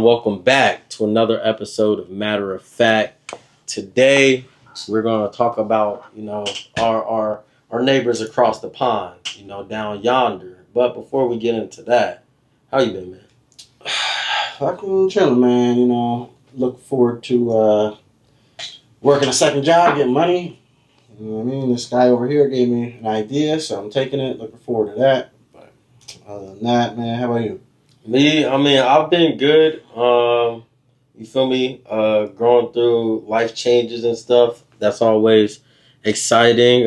Welcome back to another episode of Matter of Fact. Today we're going to talk about, our neighbors across the pond, down yonder. But before we get into that, how you been, man? Fucking chilling, man. Look forward to working a second job, getting money. You know what I mean? This guy over here gave me an idea, so I'm taking it. Looking forward to that. But other than that, man, how about you? Me, I've been good. You feel me? Growing through life changes and stuff. That's always exciting.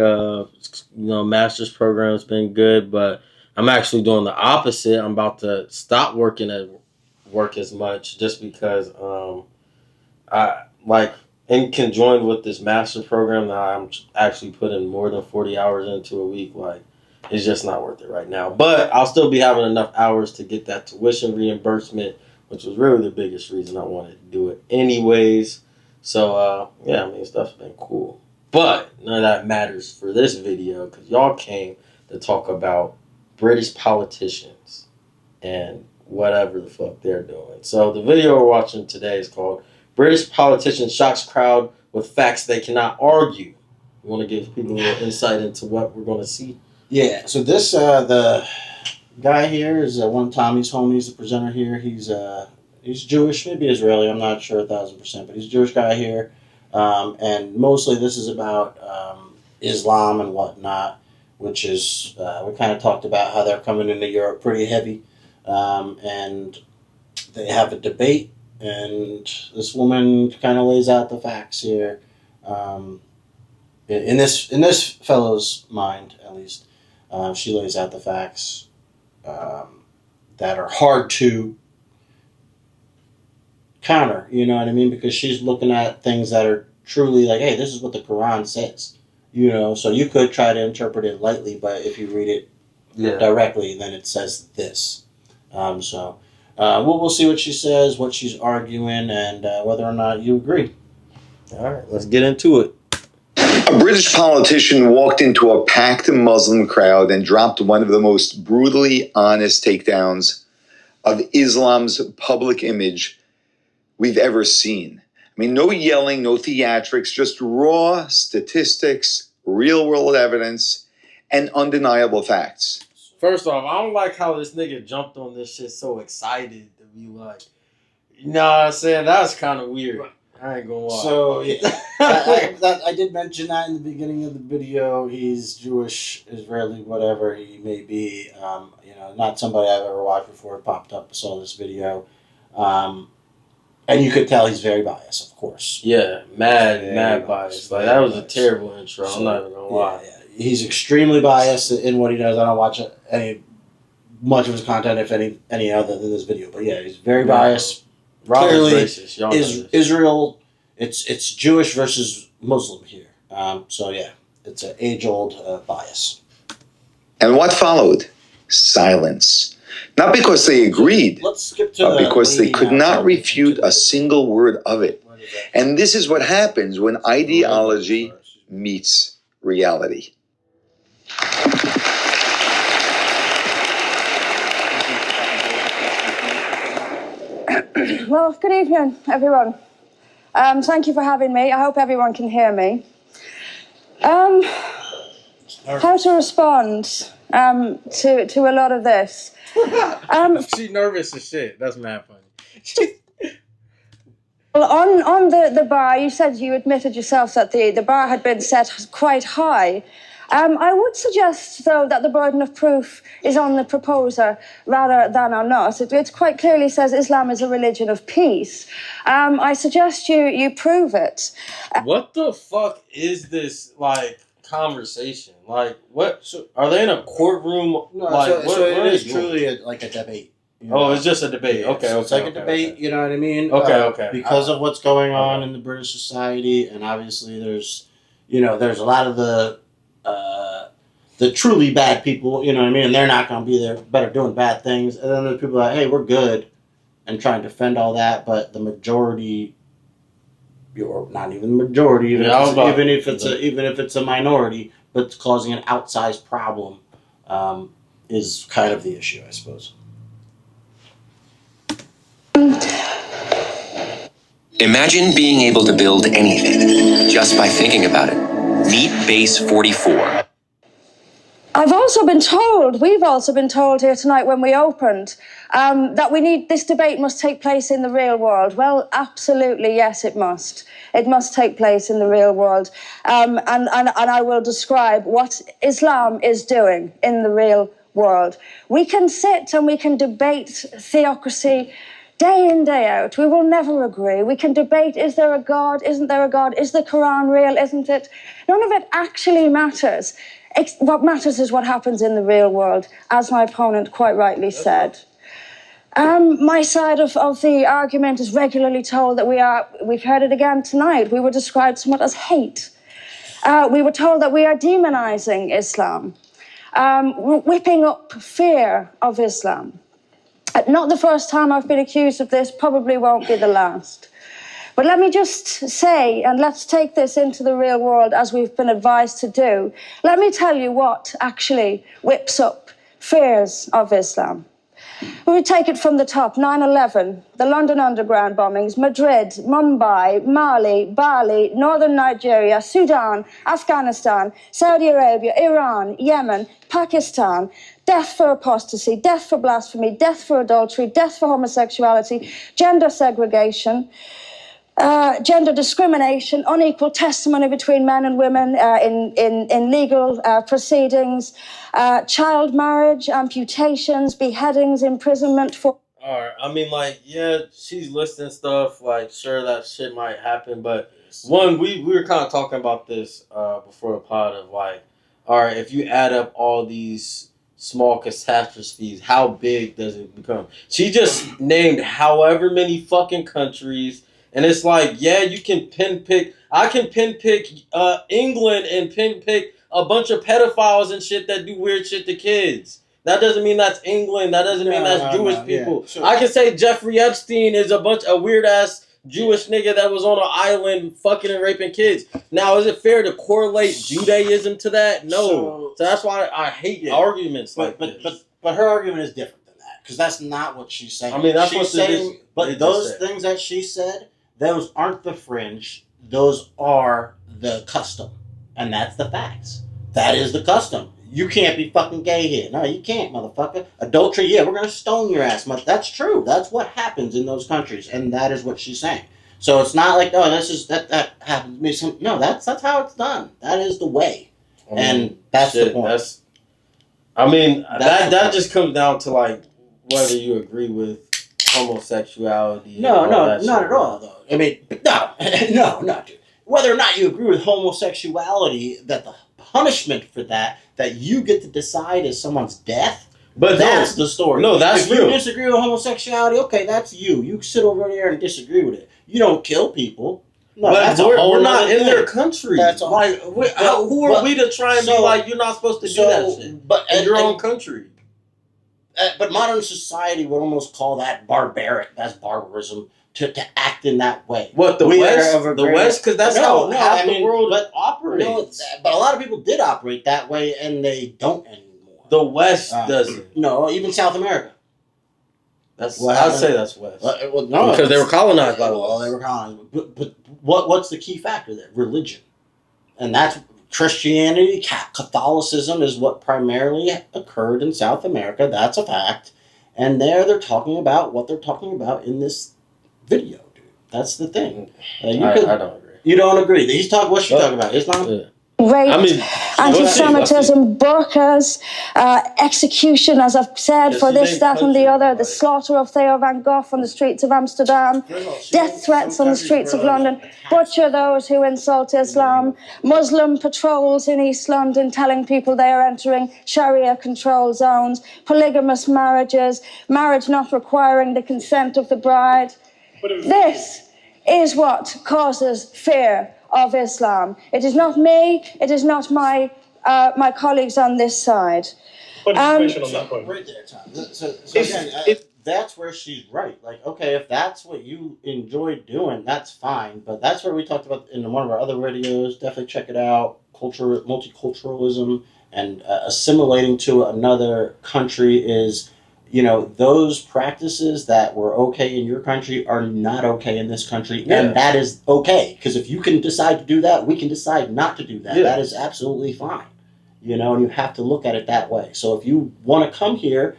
Master's program's been good, but I'm actually doing the opposite. I'm about to stop working at work as much just because I like in conjoined with this master's program that I'm actually putting more than 40 hours into a week. Like, it's just not worth it right now. But I'll still be having enough hours to get that tuition reimbursement, which was really the biggest reason I wanted to do it anyways. So, stuff's been cool. But none of that matters for this video because y'all came to talk about British politicians and whatever the fuck they're doing. So the video we're watching today is called British Politician Shocks Crowd with Facts They Cannot Argue. You want to give people a little insight into what we're going to see? Yeah, so this, the guy here is one of Tommy's homies, the presenter here. He's Jewish, maybe Israeli, I'm not sure 1,000%, but he's a Jewish guy here. And mostly this is about Islam and whatnot, which is, we kind of talked about how they're coming into Europe pretty heavy. And they have a debate, and this woman kind of lays out the facts here. In this fellow's mind, at least, she lays out the facts that are hard to counter. You know what I mean? Because she's looking at things that are truly like, hey, this is what the Quran says. So you could try to interpret it lightly, but if you read it directly, then it says this. We'll see what she says, what she's arguing, and whether or not you agree. All right, let's get into it. A British politician walked into a packed Muslim crowd and dropped one of the most brutally honest takedowns of Islam's public image we've ever seen. No yelling, no theatrics, just raw statistics, real-world evidence, and undeniable facts. First off, I don't like how this nigga jumped on this shit so excited to be like, you know what I'm saying? That's kind of weird. I ain't gonna lie. So, yeah. I did mention that in the beginning of the video. He's Jewish, Israeli, whatever he may be. Not somebody I've ever watched before. It popped up, saw this video. And you could tell he's very biased, of course. Yeah, mad biased. Like, that was a terrible intro. I'm not even gonna lie. Yeah. He's extremely biased in what he does. I don't watch much of his content, if any other than this video. But yeah, he's very biased. Clearly, racist. Y'all Israel, it's Jewish versus Muslim here. It's an age-old bias. And what followed? Silence. Not because they agreed, let's skip to but because they could not refute a single word of it. And this is what happens when ideology meets reality. Well, good evening, everyone. Thank you for having me. I hope everyone can hear me. How to respond to a lot of this? She's nervous as shit. That's mad funny. Well, on the bar, you said you admitted yourself that the bar had been set quite high. I would suggest, though, that the burden of proof is on the proposer rather than on us. It quite clearly says Islam is a religion of peace. I suggest you prove it. What the fuck is this, conversation? What? So, are they in a courtroom? No, it is truly a debate. It's just a debate. Yeah, okay, it's a debate. Okay. You know what I mean? Okay. Because of what's going on in the British society, and obviously there's a lot of the truly bad people. You know what I mean? And they're not going to be there, better doing bad things. And then there's people like, hey, we're good, and trying to defend all that. But the majority, or not even the majority, even if it's a minority, but it's causing an outsized problem, is kind of the issue, I suppose. Imagine being able to build anything just by thinking about it. Meet Base 44. We've also been told here tonight when we opened that this debate must take place in the real world. Well, absolutely, yes, it must. It must take place in the real world. And I will describe what Islam is doing in the real world. We can sit and we can debate theocracy day in, day out. We will never agree. We can debate, is there a God? Isn't there a God? Is the Quran real? Isn't it? None of it actually matters. What matters is what happens in the real world, as my opponent quite rightly said. My side of the argument is regularly told that we've heard it again tonight, we were described somewhat as hate. We were told that we are demonizing Islam, whipping up fear of Islam. Not the first time I've been accused of this, probably won't be the last. But let me just say, and let's take this into the real world as we've been advised to do. Let me tell you what actually whips up fears of Islam. We take it from the top, 9/11, the London Underground bombings, Madrid, Mumbai, Mali, Bali, northern Nigeria, Sudan, Afghanistan, Saudi Arabia, Iran, Yemen, Pakistan, death for apostasy, death for blasphemy, death for adultery, death for homosexuality, gender segregation, gender discrimination, unequal testimony between men and women in legal proceedings, child marriage, amputations, beheadings, imprisonment for... All right. I mean, like, yeah, she's listing stuff. Like, sure, that shit might happen. But, one, we were kind of talking about this before the pod of, like, all right, if you add up all these small catastrophes, how big does it become? She just named however many fucking countries. And it's like, yeah, you can pinpick. I can pinpick England and pinpick a bunch of pedophiles and shit that do weird shit to kids. That doesn't mean that's England. That doesn't mean that's Jewish people. Yeah, sure. I can say Jeffrey Epstein is a weird ass Jewish nigga that was on an island fucking and raping kids. Now, is it fair to correlate Judaism to that? No. So that's why I hate arguments like this. But her argument is different than that, because that's not what she's saying. I mean, that's what she's saying. But those things that she said, those aren't the fringe. Those are the custom. And that's the facts. That is the custom. You can't be fucking gay here. No, you can't, motherfucker. Adultery, yeah, we're going to stone your ass. That's true. That's what happens in those countries. And that is what she's saying. So it's not like, oh, that happens to me. No, that's how it's done. That is the way. And that's the point. That just comes down to, like, whether you agree with homosexuality. No, not at all, though. I mean, no, not dude. Whether or not you agree with homosexuality, that the punishment for that you get to decide is someone's death, but that's the story. No, that's real. If you disagree with homosexuality, okay, that's you. You sit over there and disagree with it. You don't kill people. No, but we're not in their country. That's like, who are we to try and be like, you're not supposed to do that shit? But in your own country. But modern society would almost call that barbaric. That's barbarism to act in that way. What, the West? The West? Because that's how half the world operates. But a lot of people did operate that way, and they don't anymore. The West doesn't. No, even South America. I'd say that's West. No, because they were colonized by the West. Well, they were colonized. But what's the key factor there? Religion. And that's Christianity, Catholicism is what primarily occurred in South America. That's a fact. And they're talking about what they're talking about in this video, dude. That's the thing. I don't agree. You don't agree? What's she talking about? Islam? Yeah. Rape, anti-Semitism, burqas, execution, as I've said, for this, that, and the other, the slaughter of Theo van Gogh on the streets of Amsterdam, death threats on the streets of London, butcher those who insult Islam, Muslim patrols in East London telling people they are entering Sharia-controlled zones, polygamous marriages, marriage not requiring the consent of the bride. This is what causes fear of Islam. It is not me. It is not my colleagues on this side. What information on that point? Right there, Tom. So again, that's where she's right. Like, okay, if that's what you enjoy doing, that's fine. But that's what we talked about in one of our other videos. Definitely check it out. Multiculturalism and assimilating to another country is you know, those practices that were okay in your country are not okay in this country, and that is okay. Because if you can decide to do that, we can decide not to do that. That is absolutely fine. You know, and you have to look at it that way. So if you want to come here,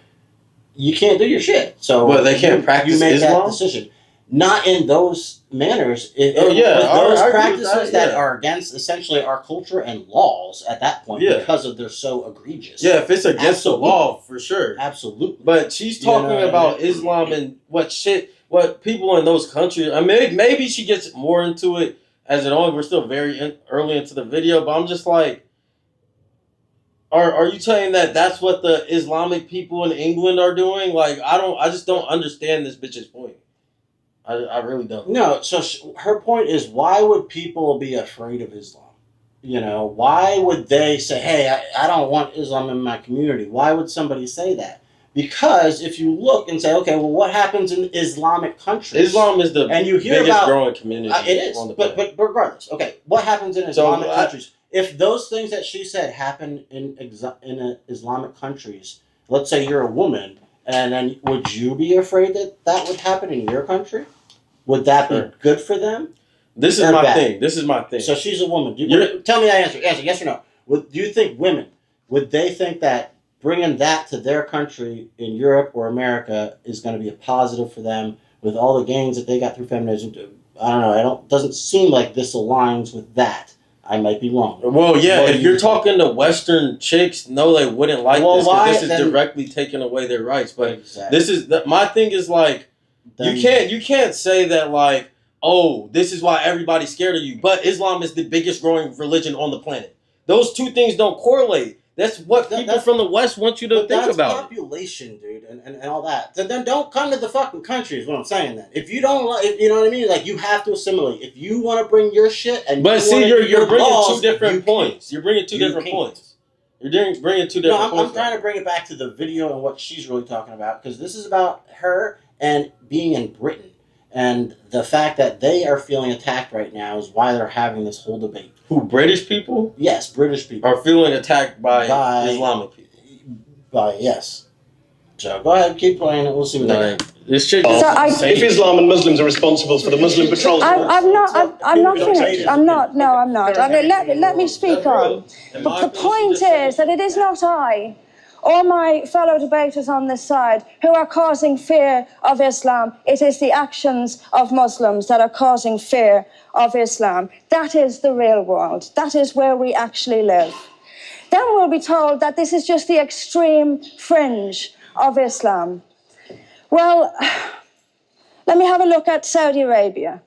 you can't do your shit. So well, they can't practice you make Islam? that decision. Not in those manners. Those practices that are against essentially our culture and laws at that point because of they're so egregious. Yeah, if it's against the law, for sure. Absolutely. But she's talking about Islam and what people in those countries. I mean, maybe she gets more into it as it on. We're still very early into the video, but I'm just like, are you saying that that's what the Islamic people in England are doing? Like, I just don't understand this bitch's point. I really don't. No, so her point is, why would people be afraid of Islam? You know, why would they say, hey, I don't want Islam in my community? Why would somebody say that? Because if you look and say, okay, well, what happens in Islamic countries? Islam is the biggest growing community. It is, but regardless, okay, what happens in Islamic countries? If those things that she said happen in Islamic countries, let's say you're a woman, and then would you be afraid that would happen in your country? Would that be good for them? This is my thing. This is my thing. So she's a woman. Tell me that answer. Answer yes or no. Do you think women, would they think that bringing that to their country in Europe or America is going to be a positive for them with all the gains that they got through feminism? I don't know. Doesn't seem like this aligns with that. I might be wrong. Well, yeah, if you're talking to Western chicks, no, they wouldn't like this because this is directly taking away their rights. But this is my thing is like, you can't say that like, oh, this is why everybody's scared of you. But Islam is the biggest growing religion on the planet. Those two things don't correlate. That's what people from the West want you to think about. That's population, dude, and all that. Then don't come to the fucking country is what I'm saying. Then if you don't like, you know what I mean. Like you have to assimilate. If you want to bring your shit and you're bringing two different points. You're bringing two different points. You're bringing two different points. I'm trying to bring it back to the video and what she's really talking about because this is about her and being in Britain. And the fact that they are feeling attacked right now is why they're having this whole debate. Who, British people? Yes, British people. Are feeling attacked by Islamic people. Yes. So go ahead, keep playing it. We'll see what they do. This chick if Islam and Muslims are responsible for the Muslim patrols... I'm not finished. I'm not. No, I'm not. I mean, let me speak on. But the point is that it is not I or my fellow debaters on this side who are causing fear of Islam. It is the actions of Muslims that are causing fear of Islam. That is the real world. That is where we actually live. Then we'll be told that this is just the extreme fringe of Islam. Well, let me have a look at Saudi Arabia.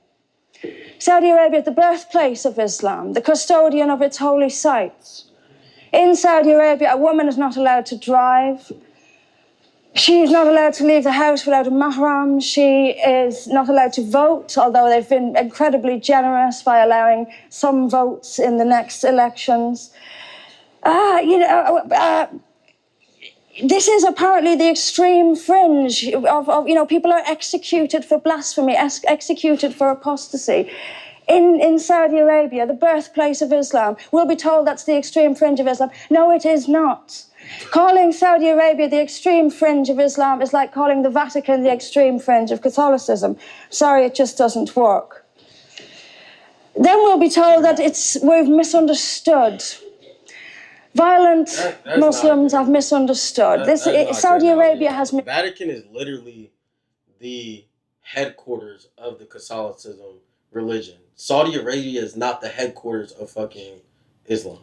Saudi Arabia, the birthplace of Islam, the custodian of its holy sites. In Saudi Arabia, a woman is not allowed to drive. She is not allowed to leave the house without a mahram. She is not allowed to vote, although they've been incredibly generous by allowing some votes in the next elections. This is apparently the extreme fringe of people are executed for blasphemy, executed for apostasy. In Saudi Arabia, the birthplace of Islam, we'll be told that's the extreme fringe of Islam. No, it is not. Calling Saudi Arabia the extreme fringe of Islam is like calling the Vatican the extreme fringe of Catholicism. Sorry, it just doesn't work. Then we'll be told that we've misunderstood. Violent Muslims have misunderstood. Saudi Arabia has... The Vatican is literally the headquarters of the Catholicism religion. Saudi Arabia is not the headquarters of fucking Islam.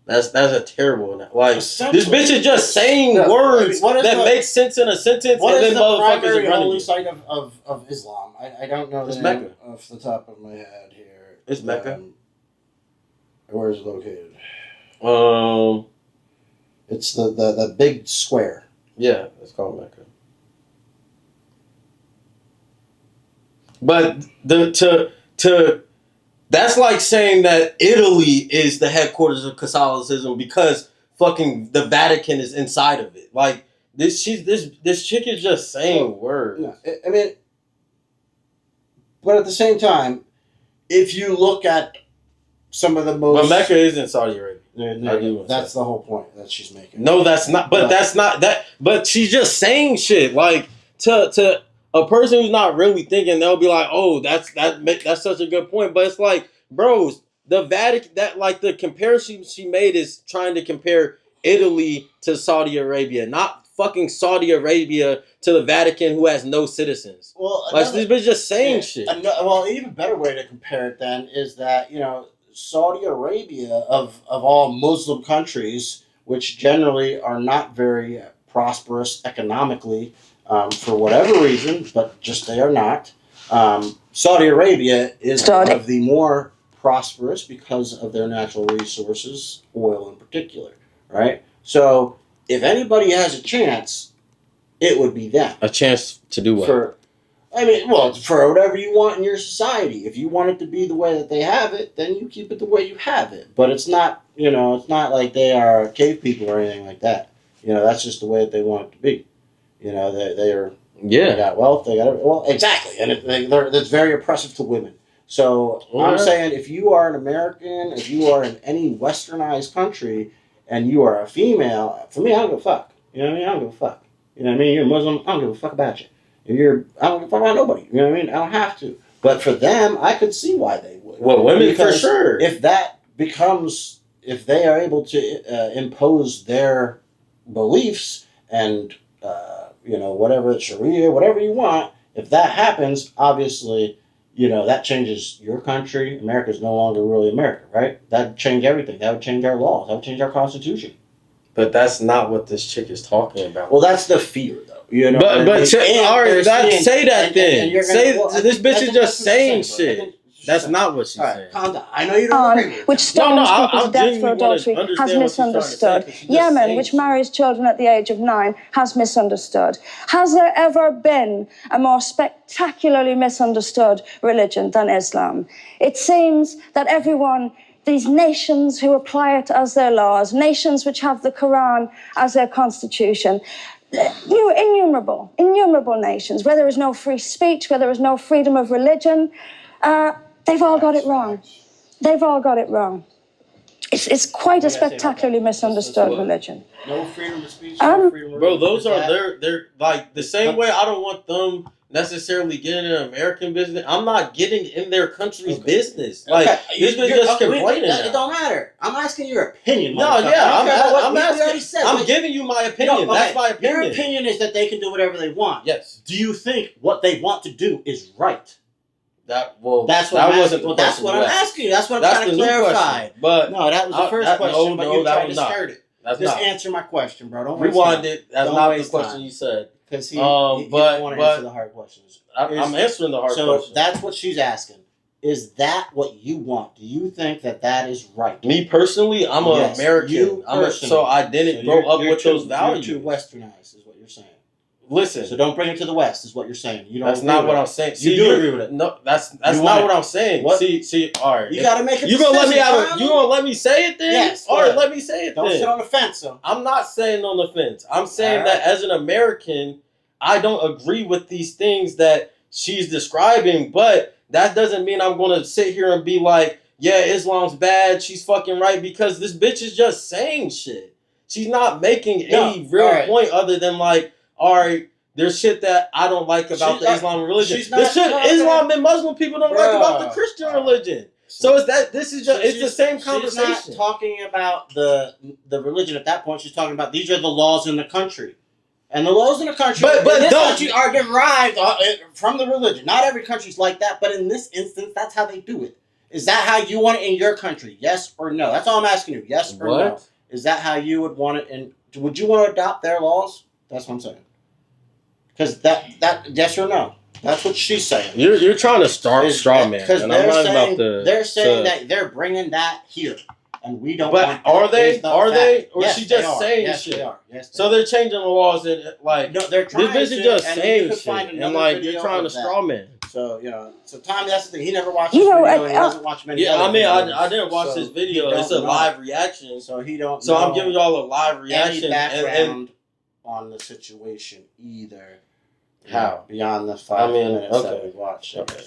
That's a terrible... Like, this bitch is just saying words that make sense in a sentence what and is then the primary motherfuckers are holy site of Islam? I don't know the name off the top of my head here. It's Mecca. Where is it located? It's the big square. Yeah, it's called Mecca. But that's like saying that Italy is the headquarters of Catholicism because fucking the Vatican is inside of it. Like this chick is just saying words. No, I mean, but at the same time, if you look at some of the most. But Mecca is in Saudi Arabia. That's the whole point that she's making. No, that's not. But that's not that. But she's just saying shit like to a person who's not really thinking. They'll be like, "Oh, that's such a good point." But it's like, bros, the Vatican. That like the comparison she made is trying to compare Italy to Saudi Arabia, not fucking Saudi Arabia to the Vatican, who has no citizens. Well, like this bitch just saying shit. Well, an even better way to compare it then is that Saudi Arabia of all Muslim countries, which generally are not very prosperous economically for whatever reason, but just they are not. Saudi Arabia is one of the more prosperous because of their natural resources, oil in particular, right? So if anybody has a chance, it would be them. A chance to do what? For whatever you want in your society. If you want it to be the way that they have it, then you keep it the way you have it. But it's not, it's not like they are cave people or anything like that. That's just the way that they want it to be. They are. Yeah. They got wealth. They got exactly, and it's very oppressive to women. So I'm saying, if you are an American, if you are in any westernized country, and you are a female, for me, I don't give a fuck. You know what I mean? I don't give a fuck. You know what I mean? You're a Muslim, I don't give a fuck about you. I don't give a fuck about nobody. You know what I mean? I don't have to. But for them, I could see why they would. Well, women for sure. If they are able to impose their beliefs and whatever Sharia, whatever you want, if that happens, obviously, that changes your country. America's no longer really America, right? That would change everything. That would change our laws. That would change our Constitution. But that's not what this chick is talking about. Well, that's the fear, though. All right, say that then. This bitch is just saying shit. That's not what she's saying. Calm down. I know you don't agree. Which stones people to death for adultery has misunderstood. Yemen, which marries children at the age of 9, has misunderstood. Has there ever been a more spectacularly misunderstood religion than Islam? It seems that these nations who apply it as their laws, nations which have the Quran as their constitution, innumerable nations, where there is no free speech, where there is no freedom of religion, they've all got it wrong. They've all got it wrong. It's quite a spectacularly misunderstood religion. No freedom of speech, no freedom of religion. Bro, those are they're like the same way I don't want them necessarily getting in American business. I'm not getting in their country's business. Like this bitch just complaining. It don't matter. I'm asking your opinion. No, yeah, I'm asking. I'm giving you my opinion. That's my opinion. Your opinion is that they can do whatever they want. Yes. Do you think what they want to do is right? That's what I'm asking you. That's what I'm trying to clarify. But no, that was the first question. But you tried to skirt it. Just answer my question, bro. Don't rewind it. That's not the question you said. Because he doesn't want to answer the hard questions. I'm answering the hard questions. So that's what she's asking. Is that what you want? Do you think that is right? Me personally, I'm an American. So I didn't grow up with those values. You're too westernized, is what you're saying. Listen. So don't bring it to the West, is what you're saying. You don't. That's not what I'm saying. You do agree with it. No, that's not what I'm saying. What? See, all right. You gotta make it. You gonna let me have you gonna let me say it then? Yes. All right, let me say it then. Don't sit on the fence, though. I'm not saying on the fence. I'm saying that as an American, I don't agree with these things that she's describing, but that doesn't mean I'm gonna sit here and be like, yeah, Islam's bad, she's fucking right, because this bitch is just saying shit. She's not making any real point other than like, all right, there's shit that I don't like about the Islam religion. There's shit Islam and Muslim people don't like about the Christian religion. So it's the same conversation. She's not talking about the religion at that point. She's talking about these are the laws in the country. And the laws in the country, country are derived from the religion. Not every country's like that, but in this instance, that's how they do it. Is that how you want it in your country? Yes or no? That's all I'm asking you. Yes or no? Is that how you would want it? And would you want to adopt their laws? That's what I'm saying. Because that yes or no? That's what she's saying. You're trying to straw man. Because they're saying that they're bringing that here. And we don't. But are they? Or yes, she just saying yes, shit? They are. Yes, so they're changing the laws and like no, they're trying this bitch is just saying shit, and like you're trying to straw man. So so Tommy, that's the thing. He never watched this video. He doesn't watch many. Yeah, I mean, I didn't watch this video. It's a live reaction, so he don't. So I'm giving y'all a live reaction and on the situation either. How beyond the 5 minutes that we watched? Okay.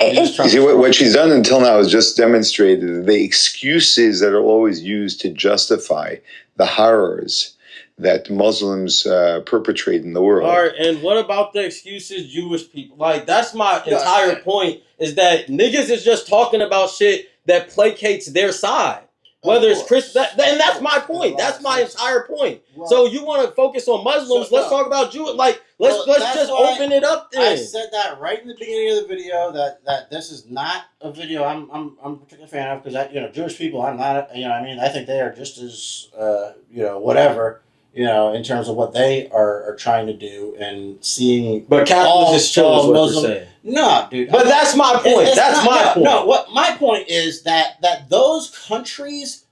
You see, what she's done until now is just demonstrated the excuses that are always used to justify the horrors that Muslims perpetrate in the world. All right, and what about the excuses Jewish people? Like, that's my entire point, is that niggas is just talking about shit that placates their side. Whether it's Christian, and that's my point. That's my entire point. Well, so you want to focus on Muslims? Let's talk about Jews. Like, let's just open it up. Then I said that right in the beginning of the video that this is not a video I'm a particular fan of, because Jewish people, I'm not, I mean, I think they are just as whatever, in terms of what they are trying to do and seeing. But capitalism is true, is what you're saying. No, dude. But that's my point. That's my point. No, what my point is that those countries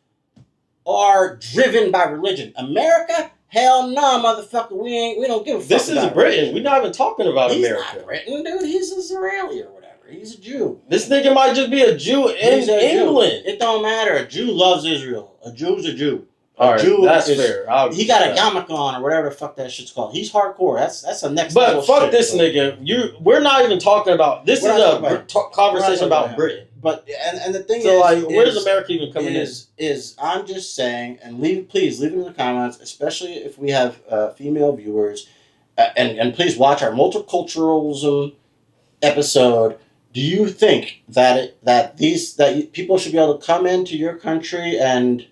are driven by religion. America, hell no, motherfucker. We don't give a fuck. This is Britain. We're not even talking about America. He's not Britain, dude. He's Israeli or whatever. He's a Jew. This nigga might just be a Jew in England. It don't matter. A Jew loves Israel. A Jew's a Jew. All right, that's fair. He got a yarmulke on or whatever the fuck that shit's called. He's hardcore. That's a next level. But fuck shit, this nigga. We're not even talking about. This is a conversation about Britain. But and the thing so is, where's America even coming in? Is I'm just saying, and please leave it in the comments, especially if we have female viewers, and please watch our multiculturalism episode. Do you think that people should be able to come into your country and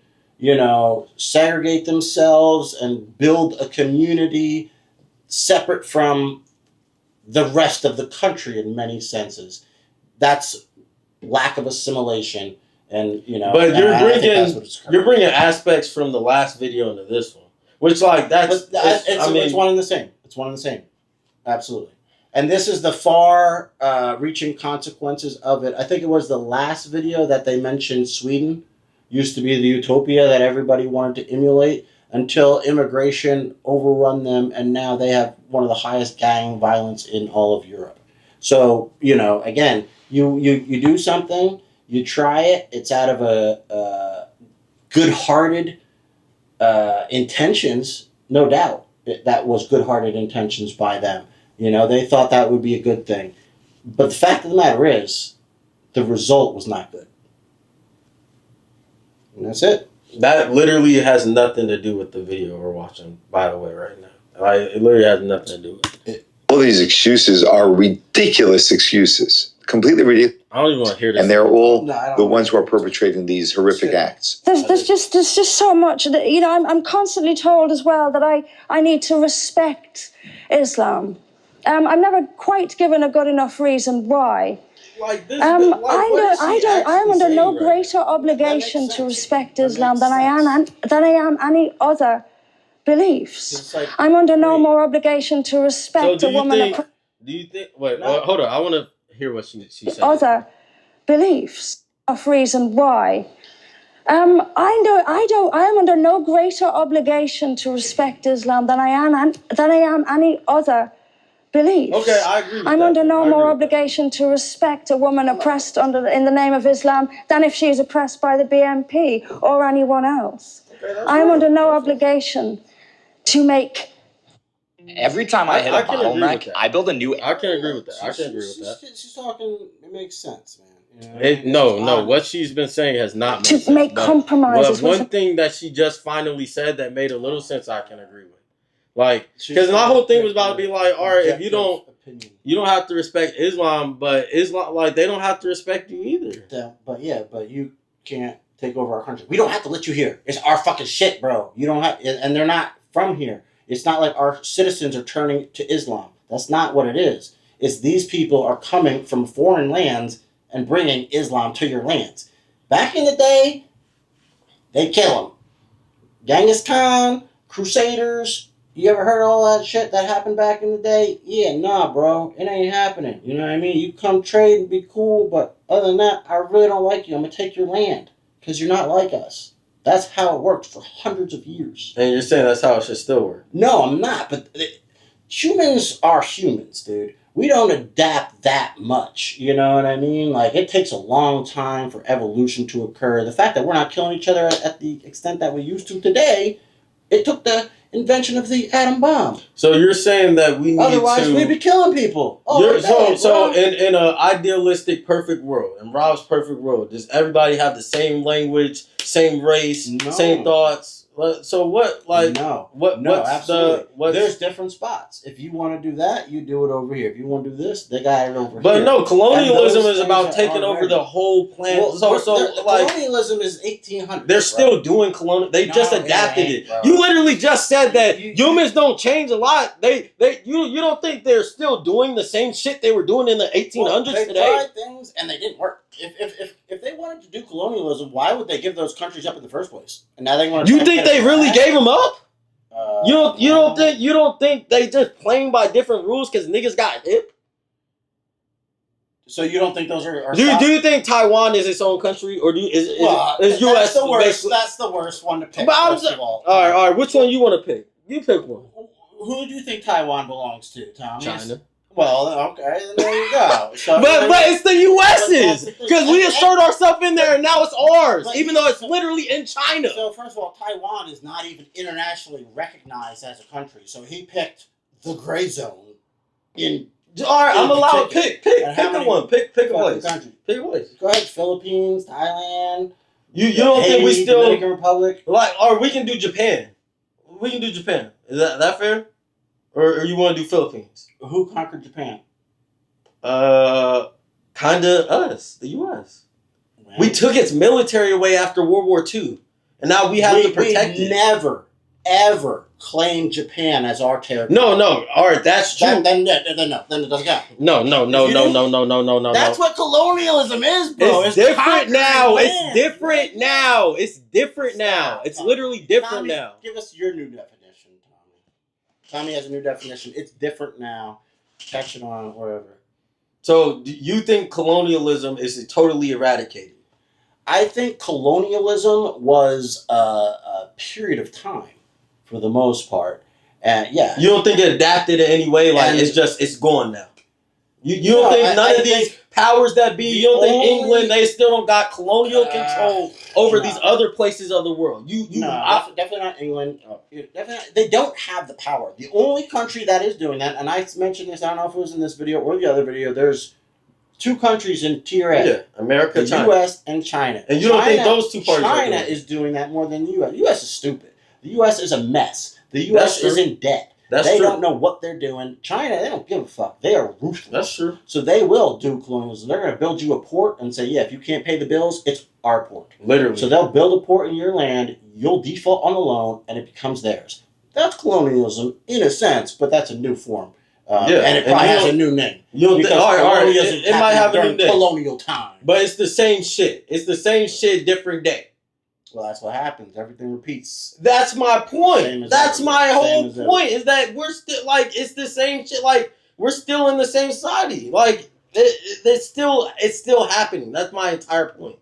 segregate themselves and build a community separate from the rest of the country in many senses? That's lack of assimilation, and But you're bringing aspects from the last video into this one, which it's one and the same. It's one and the same, absolutely. And this is the far-reaching consequences of it. I think it was the last video that they mentioned Sweden used to be the utopia that everybody wanted to emulate until immigration overrun them, and now they have one of the highest gang violence in all of Europe. So, again, you do something, you try it, it's out of a good-hearted intentions, no doubt. That was good-hearted intentions by them. They thought that would be a good thing. But the fact of the matter is, the result was not good. And that's it. That literally has nothing to do with the video we're watching, by the way, right now. It literally has nothing to do with it. All these excuses are ridiculous excuses. Completely ridiculous. I don't even want to hear this. And they're all the ones who are perpetrating these horrific acts. There's just so much that, I'm constantly told as well that I need to respect Islam. I'm never quite given a good enough reason why. Like this, I am under no greater obligation to respect Islam than I am any other beliefs. I'm under no more obligation to respect a woman. Do you think? Wait, hold on. I want to hear what she said. Other beliefs of reason why. I am under no greater obligation to respect Islam than I am any other beliefs. Okay, I agree with I'm that. under no more obligation to respect a woman oppressed in the name of Islam than if she is oppressed by the BNP or anyone else. Okay, I am under no obligation to make. Every time I hit a bottleneck, I build a new. I can agree with that. She's talking. It makes sense, man. No. What she's been saying has not made sense. To make compromises. But one thing that she just finally said that made a little sense, I can agree with. Like, because my whole thing was about to be like, all right, if you don't have to respect Islam, but Islam, like, they don't have to respect you either. But you can't take over our country. We don't have to let you here. It's our fucking shit, bro. You don't have, and they're not from here. It's not like our citizens are turning to Islam. That's not what it is. It's these people are coming from foreign lands and bringing Islam to your lands. Back in the day, they kill them. Genghis Khan, Crusaders. You ever heard all that shit that happened back in the day? Yeah, nah, bro. It ain't happening. You know what I mean? You come trade and be cool, but other than that, I really don't like you. I'm going to take your land because you're not like us. That's how it worked for hundreds of years. And you're saying that's how it should still work? No, I'm not. But humans are humans, dude. We don't adapt that much. You know what I mean? Like, it takes a long time for evolution to occur. The fact that we're not killing each other at the extent that we used to today It took the invention of the atom bomb. So you're saying that we need Otherwise, we'd be killing people. So in an idealistic perfect world, in Rob's perfect world, does everybody have the same language, same race, same thoughts? So what? Like no, what? No, what's absolutely. There's different spots. If you want to do that, you do it over here. If you want to do this, they got it over here. But no, colonialism is about taking over the whole planet. Well, like colonialism is 1800. They're still doing colonial. They just adapted it. You literally just said that humans don't change a lot. You don't think they're still doing the same shit they were doing in the 1800s they today? tried things and they didn't work. If they wanted to do colonialism, why would they give those countries up in the first place? And now they want to. You think they really gave them up? You don't think they just playing by different rules because niggas got hip? So you don't think those are? Do you think Taiwan is its own country, or is US that's the worst? That's the worst one to pick. But all right. Which one you want to pick? You pick one. Who do you think Taiwan belongs to, Tom? China. Well, okay, then there you go. So, but it's the U.S.'s because we assert ourselves in there and now it's ours, even though it's literally in China. So first of all, Taiwan is not even internationally recognized as a country. So he picked the gray zone. All right, I'm allowed to pick a one. Pick a place. Pick a place. Go ahead, Philippines, Thailand. You don't think we still Dominican Republic? Or we can do Japan. We can do Japan. Is that fair? Or you want to do Philippines? Who conquered Japan? Kinda us, the U.S. Wow. We took its military away after World War II, and now we have to protect it. We never, ever claimed Japan as our territory. No. All right, that's true. Then it doesn't count. No. That's what colonialism is, bro. It's different now. It's different now. It's different now. It's literally different now. Give us your new definition, Tommy. Tommy has a new definition. It's different now. Catch it on wherever. So, do you think colonialism is totally eradicated? I think colonialism was a period of time, for the most part. Yeah. You don't think it adapted in any way? Like, it's gone now? You don't think none of these powers that be, you don't think England, they still don't got colonial control over these other places of the world? Definitely not England. They don't have the power. The only country that is doing that, and I mentioned this, I don't know if it was in this video or the other video, there's two countries in tier A. Yeah, America, the China. U.S. and China. And you don't think those two parties China is doing that more than the U.S. The U.S. is stupid. The U.S. is a mess. The U.S. is in debt. They don't know what they're doing. China, they don't give a fuck. They are ruthless. That's true. So they will do colonialism. They're going to build you a port and say, yeah, if you can't pay the bills, it's our port. Literally. So they'll build a port in your land, you'll default on the loan, and it becomes theirs. That's colonialism in a sense, but that's a new form. And it probably has a new name. It might have a new name. Colonial time. But it's the same shit. It's the same shit, different day. Well, that's what happens. Everything repeats. That's my point. That's my whole point. Is that we're still it's the same shit. Like we're still in the same society. Like it's still happening. That's my entire point.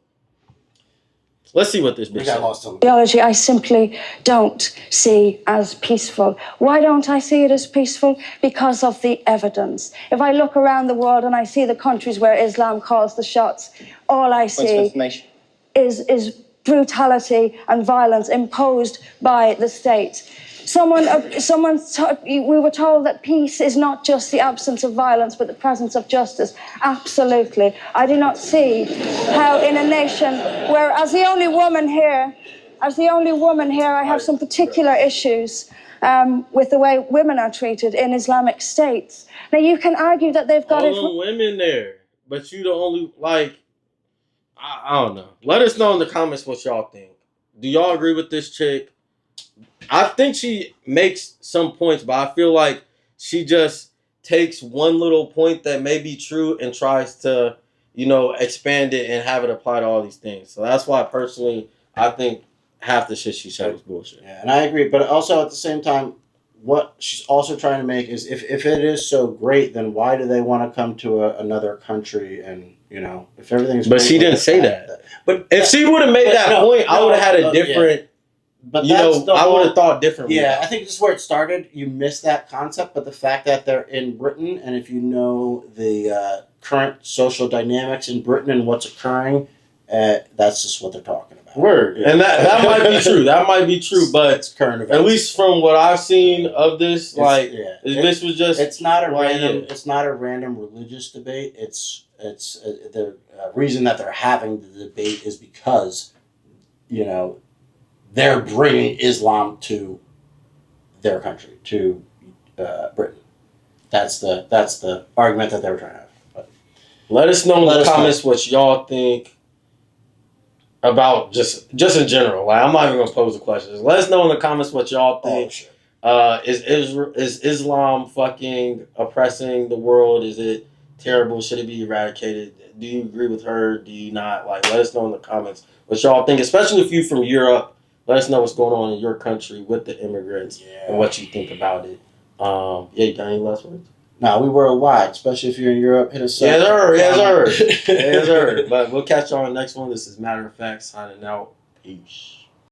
Let's see what this bitch says. Theology, I simply don't see as peaceful. Why don't I see it as peaceful? Because of the evidence. If I look around the world and I see the countries where Islam calls the shots, all I see is brutality and violence imposed by the state. We were told that peace is not just the absence of violence, but the presence of justice. Absolutely. I do not see how in a nation where, as the only woman here, I have some particular issues with the way women are treated in Islamic states. Now, you can argue that they've got all women there, but you the only, I don't know. Let us know in the comments what y'all think. Do y'all agree with this chick? I think she makes some points, but I feel like she just takes one little point that may be true and tries to, expand it and have it apply to all these things. So that's why personally, I think half the shit she said was bullshit. Yeah, and I agree. But also at the same time, what she's also trying to make is if it is so great, then why do they want to come to another country and, if everything's But she didn't say that. But if she would have made that point, I would have had a different... Yeah. But I would have thought differently. Yeah, I think this is where it started. You missed that concept, but the fact that they're in Britain, and if you know the current social dynamics in Britain and what's occurring, that's just what they're talking about. Word. And that might be true. That might be true, but it's current events. at least from what I've seen of this, this was just. It's not a random. Yeah. It's not a random religious debate. It's the reason that they're having the debate is because, they're bringing Islam to their country, to Britain. That's the argument that they were trying to have. But let us know in the comments what y'all think about just in general. Like, I'm not even gonna pose the questions. Let us know in the comments what y'all think. Oh, sure. Is Islam fucking oppressing the world? Is it terrible? Should it be eradicated? Do you agree with her? Do you not? Like, let us know in the comments what y'all think, especially if you from Europe. Let us know what's going on in your country with the immigrants and what you think about it. You got any last words? No, we worldwide, especially if you're in Europe. Hit us up. Yes, sir. But we'll catch y'all on the next one. This is Matter of Fact signing out. Peace.